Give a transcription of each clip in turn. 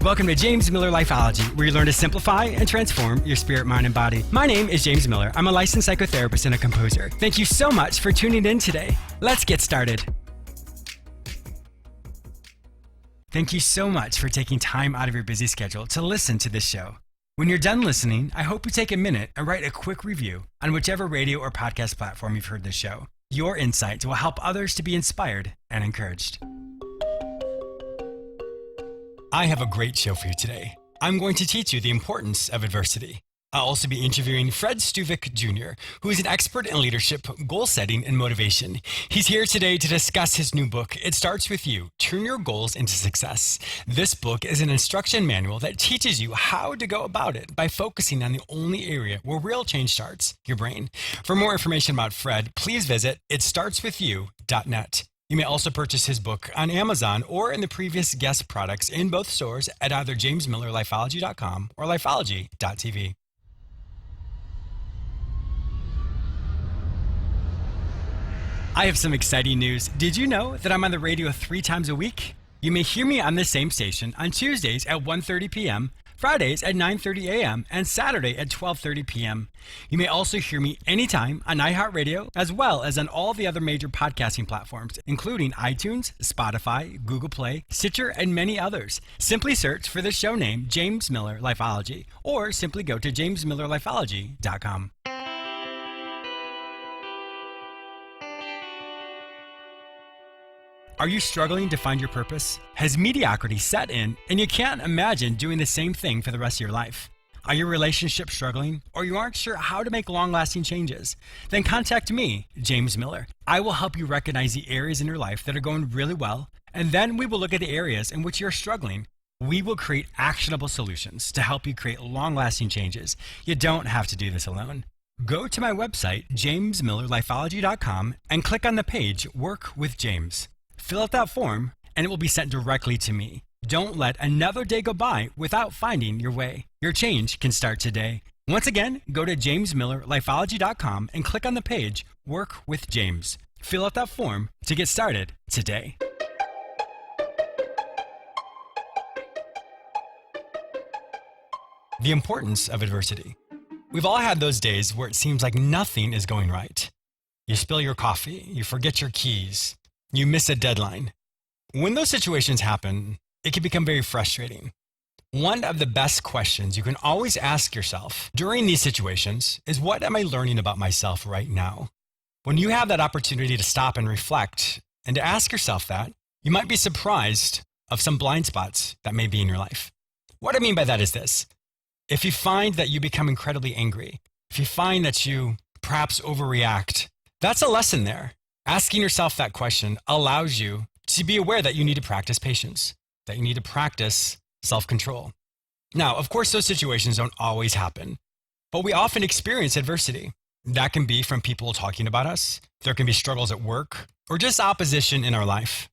Welcome to James Miller Lifeology, where you learn to simplify and transform your spirit, mind, and body. My name is James Miller. I'm a licensed psychotherapist and a composer. Thank you so much for tuning in today. Let's get started. Thank you so much for taking time out of your busy schedule to listen to this show. When you're done listening, I hope you take a minute and write a quick review on whichever radio or podcast platform you've heard this show. Your insights will help others to be inspired and encouraged. I have a great show for you today. I'm going to teach you the importance of adversity. I'll also be interviewing Stuvek Jr., who is an expert in leadership, goal setting, and motivation. He's here today to discuss his new book, It Starts With You, Turn Your Goals into Success. This book is an instruction manual that teaches you how to go about it by focusing on the only area where real change starts, your brain. For more information about Fred, please visit itstartswithyou.net. You may also purchase his book on Amazon or in the previous guest products in both stores at either jamesmillerlifeology.com or lifeology.tv. I have some exciting news. Did you know that I'm on the radio 3 times a week? You may hear me on this same station on Tuesdays at 1:30 p.m., Fridays at 9:30 a.m., and Saturday at 12:30 p.m. You may also hear me anytime on iHeartRadio, as well as on all the other major podcasting platforms, including iTunes, Spotify, Google Play, Stitcher, and many others. Simply search for the show name James Miller Lifeology, or simply go to jamesmillerlifeology.com. Are you struggling to find your purpose? Has mediocrity set in and you can't imagine doing the same thing for the rest of your life? Are your relationships struggling or you aren't sure how to make long-lasting changes? Then contact me, James Miller. I will help you recognize the areas in your life that are going really well, and then we will look at the areas in which you're struggling. We will create actionable solutions to help you create long-lasting changes. You don't have to do this alone. Go to my website, jamesmillerlifeology.com, and click on the page Work with James. Fill out that form, and it will be sent directly to me. Don't let another day go by without finding your way. Your change can start today. Once again, go to jamesmillerlifeology.com and click on the page Work with James. Fill out that form to get started today. The importance of adversity. We've all had those days where it seems like nothing is going right. You spill your coffee, you forget your keys, you miss a deadline. When those situations happen, it can become very frustrating. One of the best questions you can always ask yourself during these situations is, what am I learning about myself right now? When you have that opportunity to stop and reflect and to ask yourself that, you might be surprised of some blind spots that may be in your life. What I mean by that is this. If you find that you become incredibly angry, if you find that you perhaps overreact, that's a lesson there. Asking yourself that question allows you to be aware that you need to practice patience, that you need to practice self-control. Now, of course, those situations don't always happen, but we often experience adversity. That can be from people talking about us. There can be struggles at work or just opposition in our life.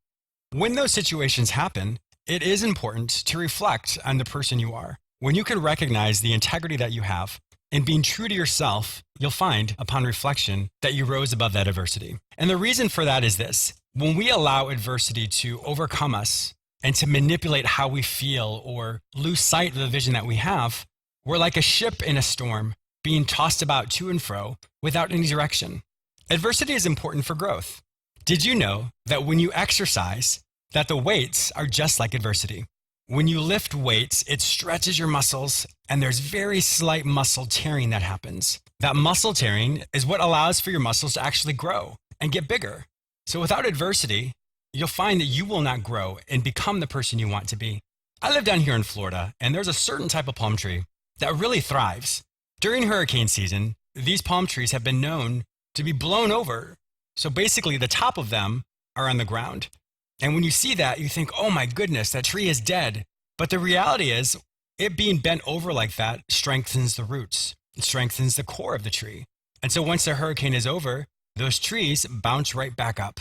When those situations happen, it is important to reflect on the person you are. When you can recognize the integrity that you have and being true to yourself, you'll find upon reflection that you rose above that adversity. And the reason for that is this. When we allow adversity to overcome us and to manipulate how we feel or lose sight of the vision that we have, we're like a ship in a storm being tossed about to and fro without any direction. Adversity is important for growth. Did you know that when you exercise, that the weights are just like adversity? When you lift weights, it stretches your muscles, and there's very slight muscle tearing that happens. That muscle tearing is what allows for your muscles to actually grow and get bigger. So without adversity, you'll find that you will not grow and become the person you want to be. I live down here in Florida, and there's a certain type of palm tree that really thrives. During hurricane season, these palm trees have been known to be blown over. So basically, the top of them are on the ground. And when you see that, you think, oh my goodness, that tree is dead. But the reality is, it being bent over like that strengthens the roots. It strengthens the core of the tree. And so once the hurricane is over, those trees bounce right back up.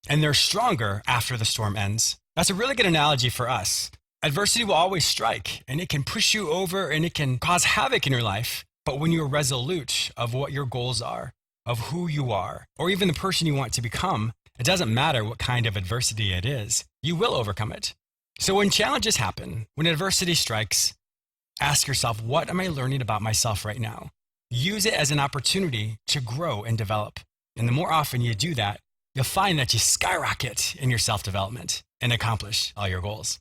And they're stronger after the storm ends. That's a really good analogy for us. Adversity will always strike, and it can push you over, and it can cause havoc in your life. But when you're resolute of what your goals are, of who you are, or even the person you want to become, it doesn't matter what kind of adversity it is, you will overcome it. So when challenges happen, when adversity strikes, ask yourself, what am I learning about myself right now? Use it as an opportunity to grow and develop. And the more often you do that, you'll find that you skyrocket in your self-development and accomplish all your goals.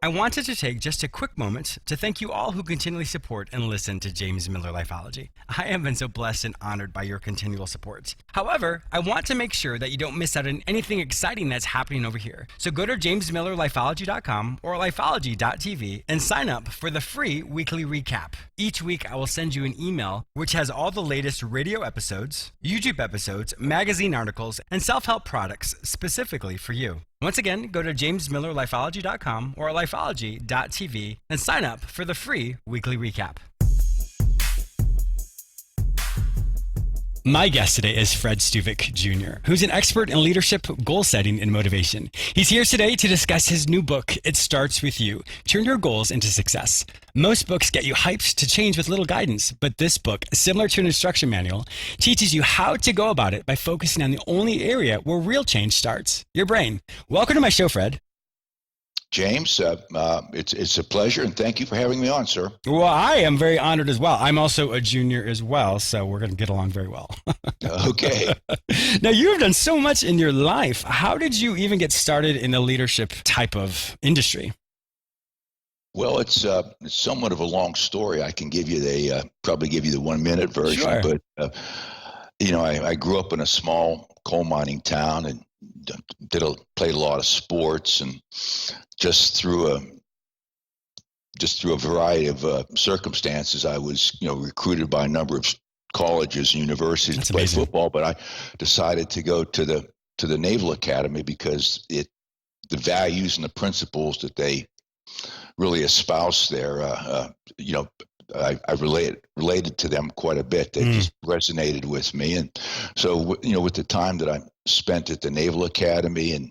I wanted to take just a quick moment to thank you all who continually support and listen to James Miller Lifeology. I have been so blessed and honored by your continual support. However, I want to make sure that you don't miss out on anything exciting that's happening over here. So go to jamesmillerlifeology.com or lifeology.tv and sign up for the free weekly recap. Each week, I will send you an email which has all the latest radio episodes, YouTube episodes, magazine articles, and self-help products specifically for you. Once again, go to jamesmillerlifeology.com or lifeology.tv and sign up for the free weekly recap. My guest today is Fred Stuvek Jr., who's an expert in leadership, goal setting, and motivation. He's here today to discuss his new book, It Starts With You, Turn Your Goals into Success. Most books get you hyped to change with little guidance, but this book, similar to an instruction manual, teaches you how to go about it by focusing on the only area where real change starts, your brain. Welcome to my show, Fred. James, it's a pleasure, and thank you for having me on, sir. Well, I am very honored as well. I'm also a junior as well, so we're going to get along very well. Okay. Now, you've done so much in your life. How did you even get started in the leadership type of industry? Well, it's somewhat of a long story. I can give you probably give you the 1 minute version, Sure. But I grew up in a small coal mining town and played a lot of sports, and just through a variety of circumstances, I was recruited by a number of colleges and universities to play football. But I decided to go to the Naval Academy because the values and the principles that they really espouse there, I related to them quite a bit. They just resonated with me. And so, with the time that I spent at the Naval Academy, and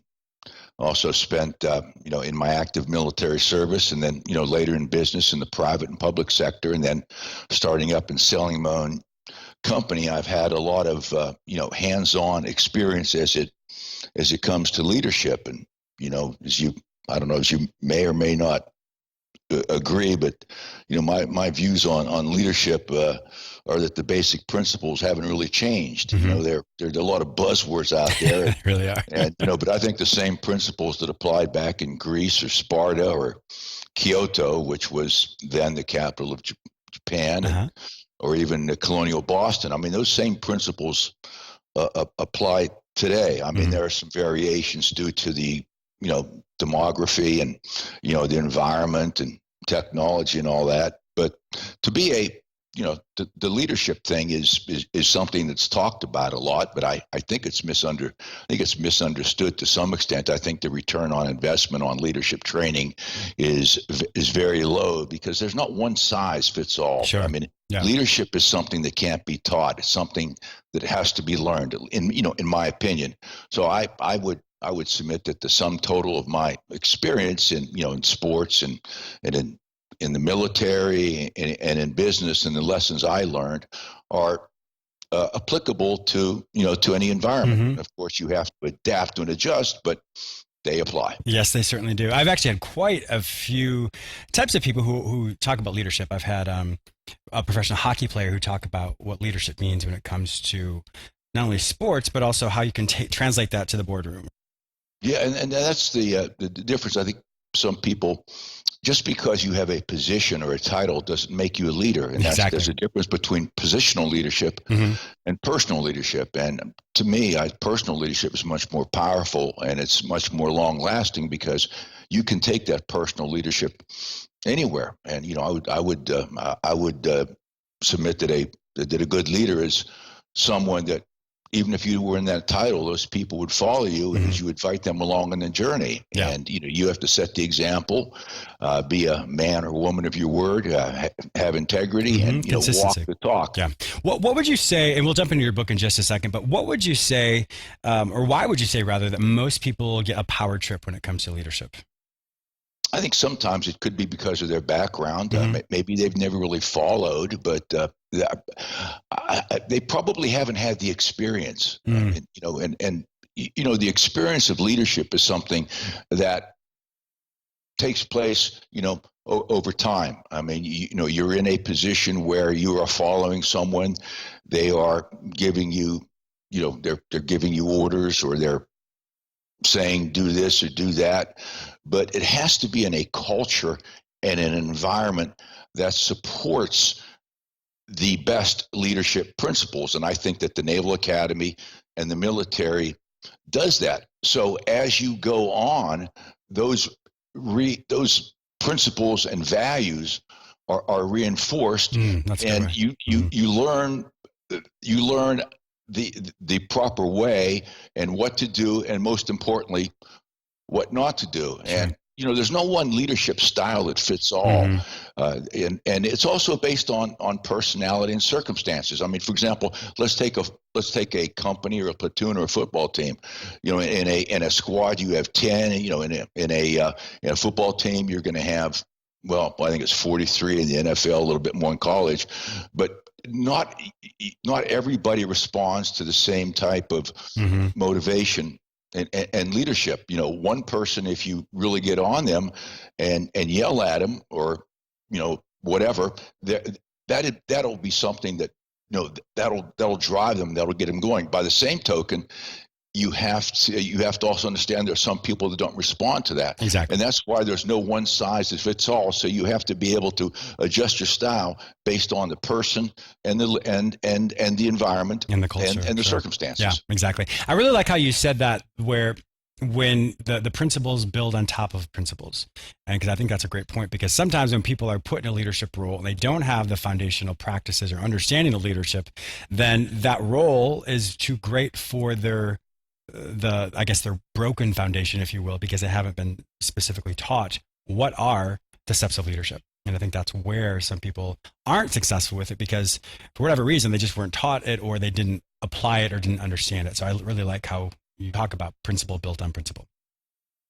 also spent, in my active military service, and then, later in business in the private and public sector, and then starting up and selling my own company, I've had a lot of, hands-on experience as it comes to leadership. And, I don't know, as you may or may not agree, but my views on leadership are that the basic principles haven't really changed. Mm-hmm. There are a lot of buzzwords out there. They really are. And but I think the same principles that applied back in Greece or Sparta or Kyoto, which was then the capital of Japan, or even the colonial Boston. I mean, those same principles apply today. I mean, there are some variations due to the demography and the environment and technology and all that, but to be the leadership thing is something that's talked about a lot, but I think it's misunderstood to some extent. I think the return on investment on leadership training is very low because there's not one size fits all. Sure. I mean, leadership is something that can't be taught. It's something that has to be learned, in my opinion. So I would submit that the sum total of my experience in sports and in the military and in business, and the lessons I learned are applicable to any environment. Mm-hmm. Of course, you have to adapt and adjust, but they apply. Yes, they certainly do. I've actually had quite a few types of people who talk about leadership. I've had a professional hockey player who talk about what leadership means when it comes to not only sports, but also how you can translate that to the boardroom. Yeah, and that's the difference. I think some people, just because you have a position or a title doesn't make you a leader. And there's a difference between positional leadership and personal leadership. And to me, personal leadership is much more powerful, and it's much more long lasting because you can take that personal leadership anywhere. And, I would submit that a good leader is someone that, even if you were in that title, those people would follow you as you invite them along on the journey. Yeah. And, you have to set the example, be a man or woman of your word, have integrity, and, walk the talk. Yeah. What would you say, and we'll jump into your book in just a second, but what would you say, or why would you say rather, that most people get a power trip when it comes to leadership? I think sometimes it could be because of their background. Maybe they've never really followed, but they probably haven't had the experience. And the experience of leadership is something that takes place, over time. I mean, you're in a position where you are following someone. They are giving you, they're giving you orders, or they're saying do this or do that. But it has to be in a culture and an environment that supports the best leadership principles. And I think that the Naval Academy and the military does that. So as you go on, those principles and values are reinforced, and you learn the proper way and what to do, and most importantly, what not to do. And there's no one leadership style that fits all, and it's also based on personality and circumstances. I mean, for example, let's take a company or a platoon or a football team. In a squad you have 10. In a football team you're going to have, well, I think it's 43 in the NFL, a little bit more in college, but not everybody responds to the same type of motivation and leadership. One person, if you really get on them and yell at them, or whatever, that'll be something that that'll drive them, that'll get them going. By the same token, you have to also understand there are some people that don't respond to that. Exactly. And that's why there's no one size that fits all. So you have to be able to adjust your style based on the person and the environment and the culture and the circumstances. Yeah, exactly. I really like how you said that, where when the principles build on top of principles. And because I think that's a great point, because sometimes when people are put in a leadership role and they don't have the foundational practices or understanding of leadership, then that role is too great for their broken foundation, if you will, because they haven't been specifically taught what are the steps of leadership. And I think that's where some people aren't successful with it, because for whatever reason, they just weren't taught it, or they didn't apply it or didn't understand it. So I really like how you talk about principle built on principle.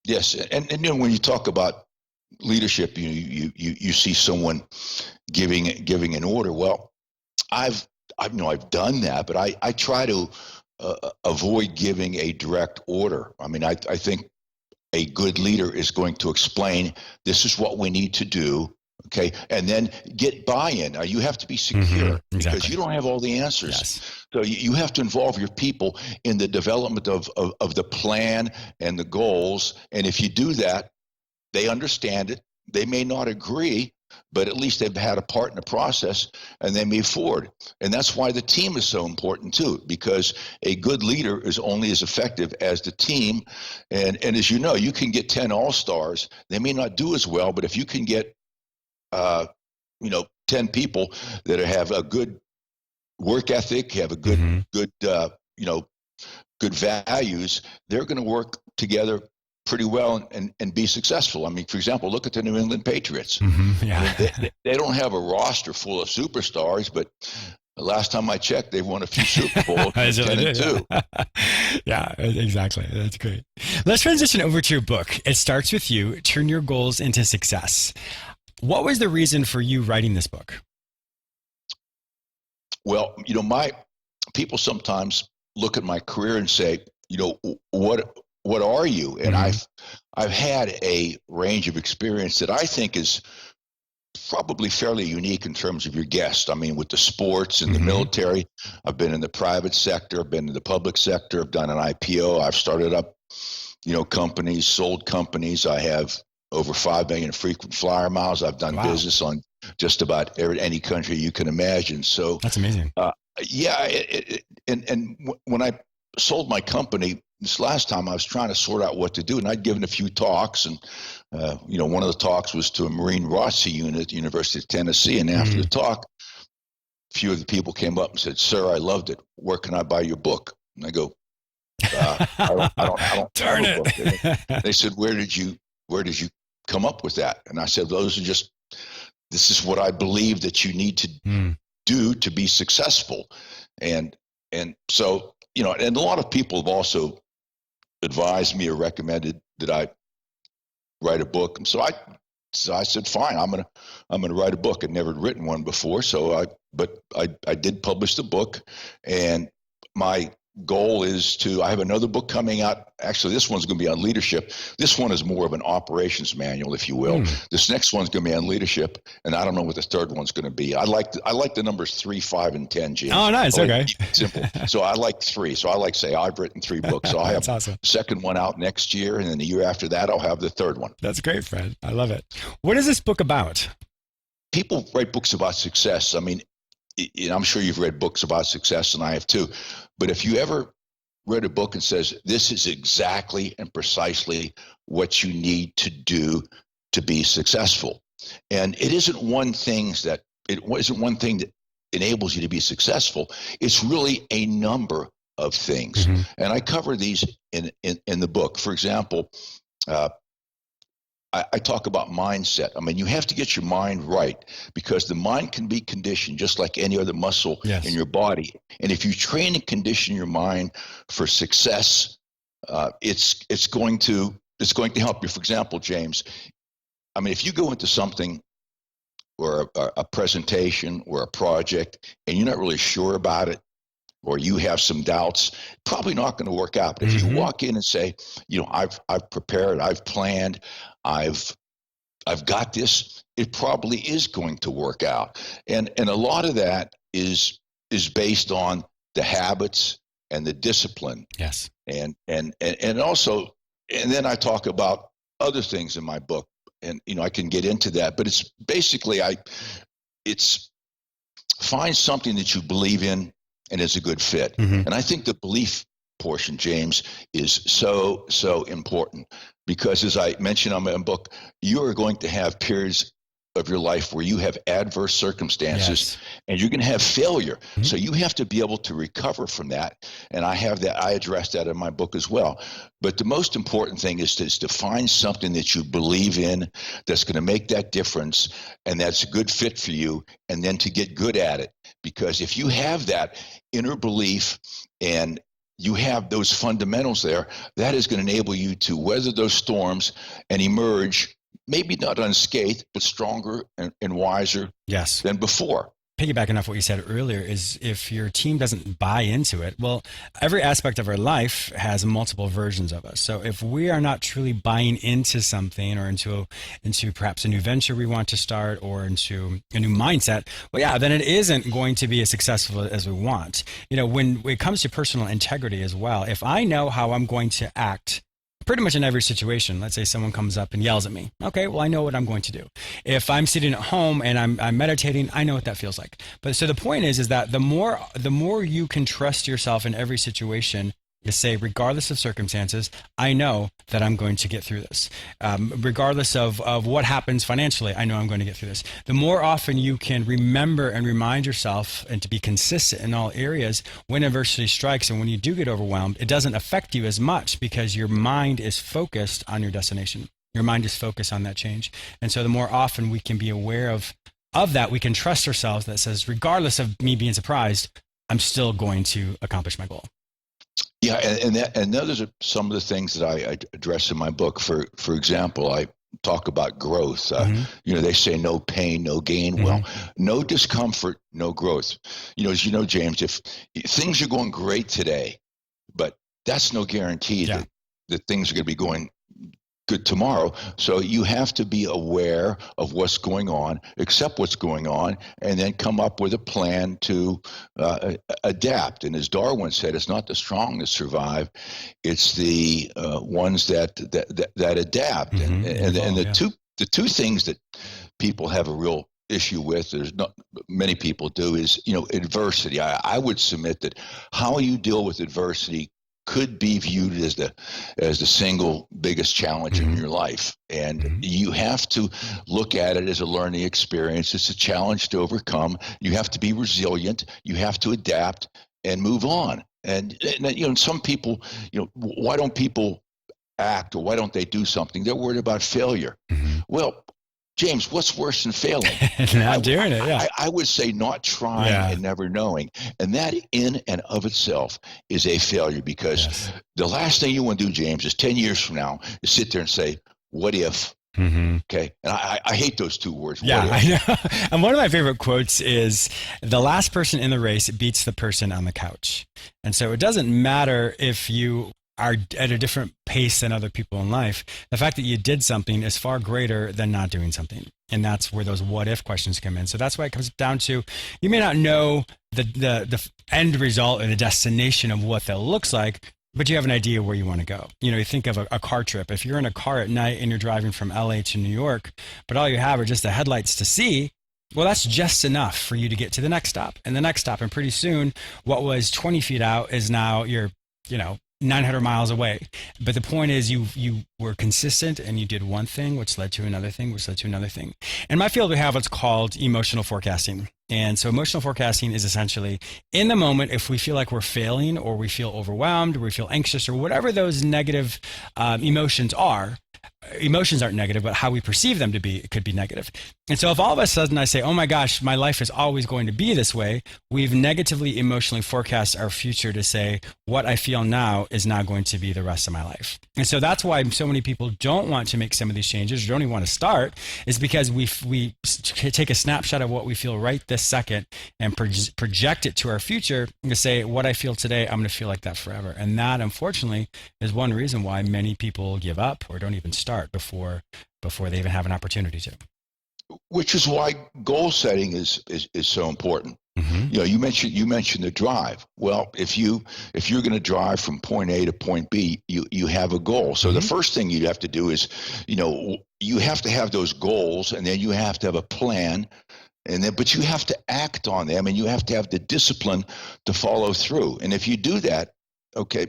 Yes. And when you talk about leadership, you see someone giving an order. Well, I've done that, but I try to avoid giving a direct order. I mean, I think a good leader is going to explain, this is what we need to do, okay, and then get buy-in. You have to be secure, because you don't have all the answers. Yes. So you have to involve your people in the development of the plan and the goals. And if you do that, they understand it. They may not agree, but at least they've had a part in the process, and they move forward. And that's why the team is so important too, because a good leader is only as effective as the team. And as you know, you can get 10 all-stars. They may not do as well, but if you can get 10 people that have a good work ethic, have a good good values, they're going to work together pretty well and be successful. I mean, for example, look at the New England Patriots. Yeah. They don't have a roster full of superstars, but the last time I checked, they've won a few Super Bowls, 10-2. Yeah, exactly. That's great. Let's transition over to your book. It starts with you, Turn Your Goals into Success. What was the reason for you writing this book? Well, my people sometimes look at my career and say, what are you? And I've had a range of experience that I think is probably fairly unique in terms of your guest. I mean, with the sports and the military, I've been in the private sector, I've been in the public sector, I've done an IPO, I've started up, companies, sold companies. I have over 5 million frequent flyer miles. I've done business on just about any country you can imagine. So that's amazing. And when I sold my company this last time, I was trying to sort out what to do, and I'd given a few talks, and one of the talks was to a Marine ROTC unit at the University of Tennessee. And after the talk, a few of the people came up and said, "Sir, I loved it. Where can I buy your book?" And I go, "I don't Turn have a it." book. They said, "Where did you come up with that?" And I said, "This is what I believe that you need to do to be successful." And so, and a lot of people have also advised me or recommended that I write a book. And so I said, fine, I'm gonna write a book. I'd never written one before. But I did publish the book, and my goal is I have another book coming out. Actually, this one's going to be on leadership. This one is more of an operations manual, if you will. This next one's going to be on leadership, and I don't know what the third one's going to be. I like the numbers 3, 5, and 10, James. Oh, nice. Okay. Simple. So I like 3. So I like say I've written 3 books. So I have awesome. The second one out next year, and then the year after that, I'll have the third one. That's great, Fred. I love it. What is this book about? People write books about success. I mean, I'm sure you've read books about success, and I have too. But if you ever read a book and says, this is exactly and precisely what you need to do to be successful. And it isn't one thing that enables you to be successful. It's really a number of things. And I cover these in the book. For example, I talk about mindset. I mean, you have to get your mind right, because the mind can be conditioned just like any other muscle in your body. And if you train and condition your mind for success, it's going to help you. For example, James, I mean, if you go into something or a presentation or a project and you're not really sure about it, or you have some doubts, probably not going to work out. But if you walk in and say, I've prepared, I've planned, I've got this, it probably is going to work out. And a lot of that is based on the habits and the discipline. Yes. And also, and then I talk about other things in my book, and I can get into that, but it's basically it's find something that you believe in and is a good fit. And I think the belief portion, James, is so important, because as I mentioned on my book, you are going to have periods of your life where you have adverse circumstances and you're going to have failure. So you have to be able to recover from that. And I address that in my book as well. But the most important thing is to find something that you believe in, that's going to make that difference, and that's a good fit for you, and then to get good at it. Because if you have that inner belief and you have those fundamentals there, that is going to enable you to weather those storms and emerge, maybe not unscathed, but stronger and wiser than before. Piggybacking off what you said earlier is, if your team doesn't buy into it, well, every aspect of our life has multiple versions of us. So if we are not truly buying into something, or into perhaps a new venture we want to start, or into a new mindset, well, then it isn't going to be as successful as we want. When it comes to personal integrity as well, if I know how I'm going to act pretty much in every situation. Let's say someone comes up and yells at me. Okay, well, I know what I'm going to do. If I'm sitting at home and I'm meditating, I know what that feels like. But so the point is that the more you can trust yourself in every situation, you say, regardless of circumstances, I know that I'm going to get through this. Regardless of what happens financially, I know I'm going to get through this. The more often you can remember and remind yourself, and to be consistent in all areas, when adversity strikes and when you do get overwhelmed, it doesn't affect you as much, because your mind is focused on your destination. Your mind is focused on that change. And so the more often we can be aware of that, we can trust ourselves, that says, regardless of me being surprised, I'm still going to accomplish my goal. Yeah, and those are some of the things that I address in my book. For example, I talk about growth. They say no pain, no gain. Well, no discomfort, no growth. As you know, James, if things are going great today, but that's no guarantee that things are going to be going good tomorrow. So you have to be aware of what's going on, accept what's going on, and then come up with a plan to adapt. And as Darwin said, it's not the strong that survive; it's the ones that adapt. And the two things that people have a real issue with, there's not many people do, is adversity. I would submit that how you deal with adversity could be viewed as the single biggest challenge in your life. And you have to look at it as a learning experience. It's a challenge to overcome. You have to be resilient. You have to adapt and move on. And some people, why don't people act, or why don't they do something? They're worried about failure. Well, James, what's worse than failing? Not doing it, yeah. I would say not trying and never knowing. And that in and of itself is a failure, because the last thing you want to do, James, is 10 years from now, is sit there and say, what if Mm-hmm. Okay. And I hate those two words. Yeah, I know. And one of my favorite quotes is the last person in the race beats the person on the couch. And so it doesn't matter if you are at a different pace than other people in life. The fact that you did something is far greater than not doing something. And that's where those what if questions come in. So that's why it comes down to, you may not know the end result or the destination of what that looks like, but you have an idea where you want to go. You think of a car trip. If you're in a car at night and you're driving from LA to New York, but all you have are just the headlights to see, well, that's just enough for you to get to the next stop and the next stop. And pretty soon, what was 20 feet out is now you're, 900 miles away. But the point is you were consistent and you did one thing, which led to another thing, which led to another thing. In my field, we have what's called emotional forecasting. And so emotional forecasting is essentially in the moment, if we feel like we're failing or we feel overwhelmed or we feel anxious or whatever those negative emotions are. Emotions aren't negative, but how we perceive them to be, it could be negative. And so if all of a sudden I say, oh my gosh, my life is always going to be this way, we've negatively emotionally forecast our future to say what I feel now is now going to be the rest of my life. And so that's why so many people don't want to make some of these changes or don't even want to start, is because we take a snapshot of what we feel right this second and project it to our future and to say, what I feel today, I'm going to feel like that forever. And that, unfortunately, is one reason why many people give up or don't even start before they even have an opportunity to. Which is why goal setting is so important. Mm-hmm. You mentioned the drive. Well, if you're going to drive from point A to point B, you have a goal. So the first thing you have to do is, you have to have those goals, and then you have to have a plan, but you have to act on them, and you have to have the discipline to follow through. And if you do that, okay,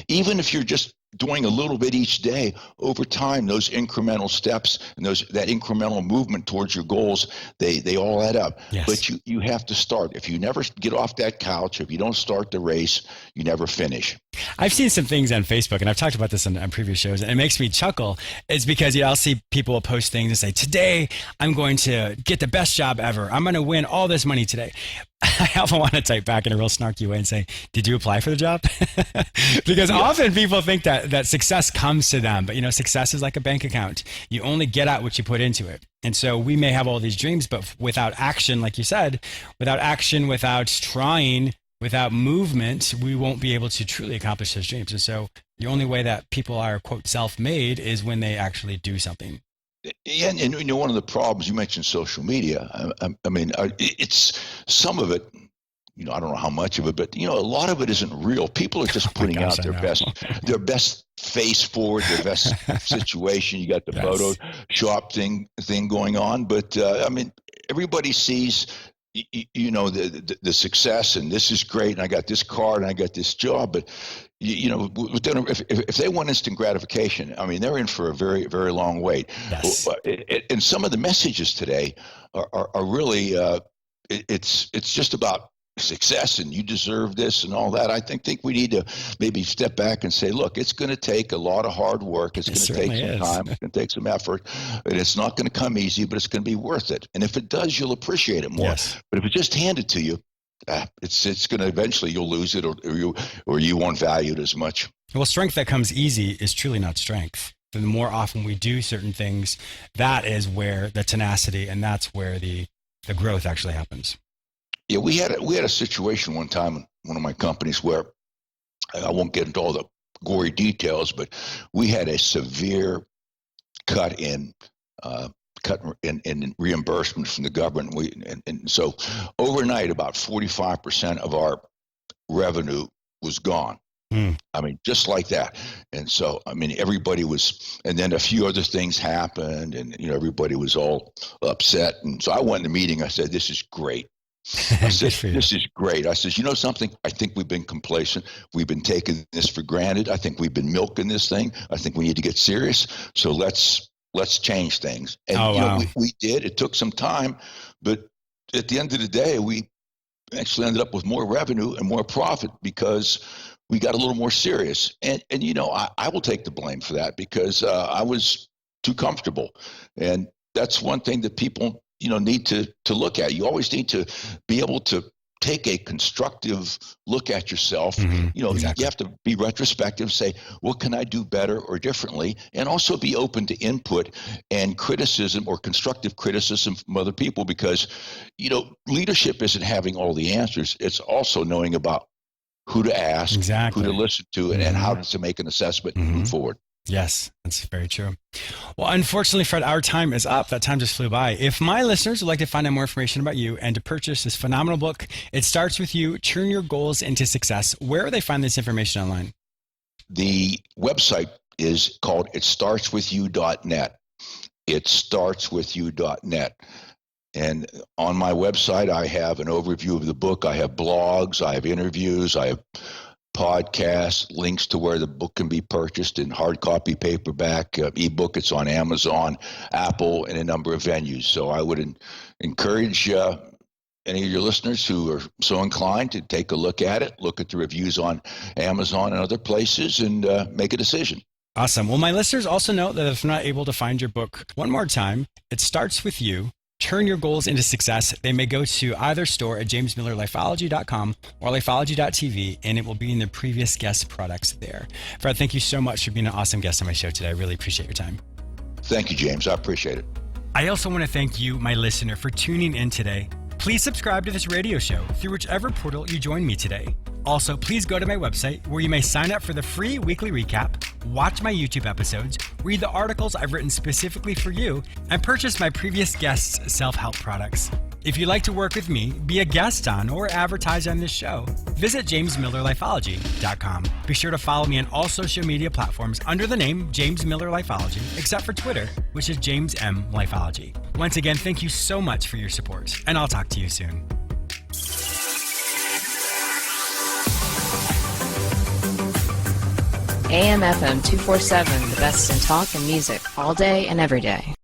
even if you're just doing a little bit each day, over time, those incremental steps and that incremental movement towards your goals, they all add up. Yes. But you have to start. If you never get off that couch, if you don't start the race, you never finish. I've seen some things on Facebook, and I've talked about this on previous shows, and it makes me chuckle. It's because I'll see people post things and say, today I'm going to get the best job ever. I'm going to win all this money today. I often want to type back in a real snarky way and say, did you apply for the job? Because often people think that success comes to them, but success is like a bank account. You only get out what you put into it. And so we may have all these dreams, but without action, like you said, without action, without trying, without movement, we won't be able to truly accomplish those dreams. And so the only way that people are, quote, self-made is when they actually do something. Yeah, and one of the problems, you mentioned social media. I mean, it's some of it. I don't know how much of it, but a lot of it isn't real. People are just putting out their best face forward, their best situation. You got the Photoshop thing going on, but I mean, everybody sees the success, and this is great, and I got this car, and I got this job, but if they want instant gratification, I mean, they're in for a very, very long wait. Yes. And some of the messages today are really, it's just about success and you deserve this and all that. I think we need to maybe step back and say, look, it's going to take a lot of hard work. It's going to take some time. It's going to take some effort. And it's not going to come easy, but it's going to be worth it. And if it does, you'll appreciate it more. Yes. But if it's just handed to you, it's going to eventually you'll lose it, or you won't value it as much. Well, strength that comes easy is truly not strength. The more often we do certain things, that is where the tenacity, and that's where the growth actually happens. Yeah, we had a situation one time in one of my companies where I won't get into all the gory details, but we had a severe cut in reimbursement from the government. And so overnight, about 45% of our revenue was gone. I mean, just like that. And so, I mean, everybody was, and then a few other things happened, and everybody was all upset. And so I went in the meeting. I said, "This is great." I said, "This is great." I said, "You know something? I think we've been complacent. We've been taking this for granted. I think we've been milking this thing. I think we need to get serious. So let's change things." And we did. It took some time, but at the end of the day, we actually ended up with more revenue and more profit because we got a little more serious. And I will take the blame for that because I was too comfortable. And that's one thing that people need to look at. You always need to be able to take a constructive look at yourself. Exactly. You have to be retrospective, say, what can I do better or differently? And also be open to input and criticism or constructive criticism from other people, because, leadership isn't having all the answers. It's also knowing about who to ask, who to listen to, and how to make an assessment and move forward. Yes, that's very true. Well, unfortunately, Fred, our time is up. That time just flew by. If my listeners would like to find out more information about you and to purchase this phenomenal book, It Starts With You, Turn Your Goals into Success, where would they find this information online? The website is called itstartswithyou.net. Itstartswithyou.net. And on my website, I have an overview of the book. I have blogs, I have interviews, I have podcasts, links to where the book can be purchased in hard copy, paperback, ebook. It's on Amazon, Apple, and a number of venues. So I would encourage any of your listeners who are so inclined to take a look at it, look at the reviews on Amazon and other places, and make a decision. Awesome. Well, my listeners also know that if I'm not able to find your book one more time, It Starts With You, Turn Your Goals into Success. They may go to either store at jamesmillerlifeology.com or lifeology.tv, and it will be in the previous guest products there. Fred, thank you so much for being an awesome guest on my show today. I really appreciate your time. Thank you, James. I appreciate it. I also want to thank you, my listener, for tuning in today. Please subscribe to this radio show through whichever portal you join me today. Also, please go to my website where you may sign up for the free weekly recap, watch my YouTube episodes, read the articles I've written specifically for you, and purchase my previous guests' self-help products. If you'd like to work with me, be a guest on, or advertise on this show, visit jamesmillerlifeology.com. Be sure to follow me on all social media platforms under the name James Miller Lifeology, except for Twitter, which is James M. Lifeology. Once again, thank you so much for your support, and I'll talk to you soon. AM/FM 247, the best in talk and music all day and every day.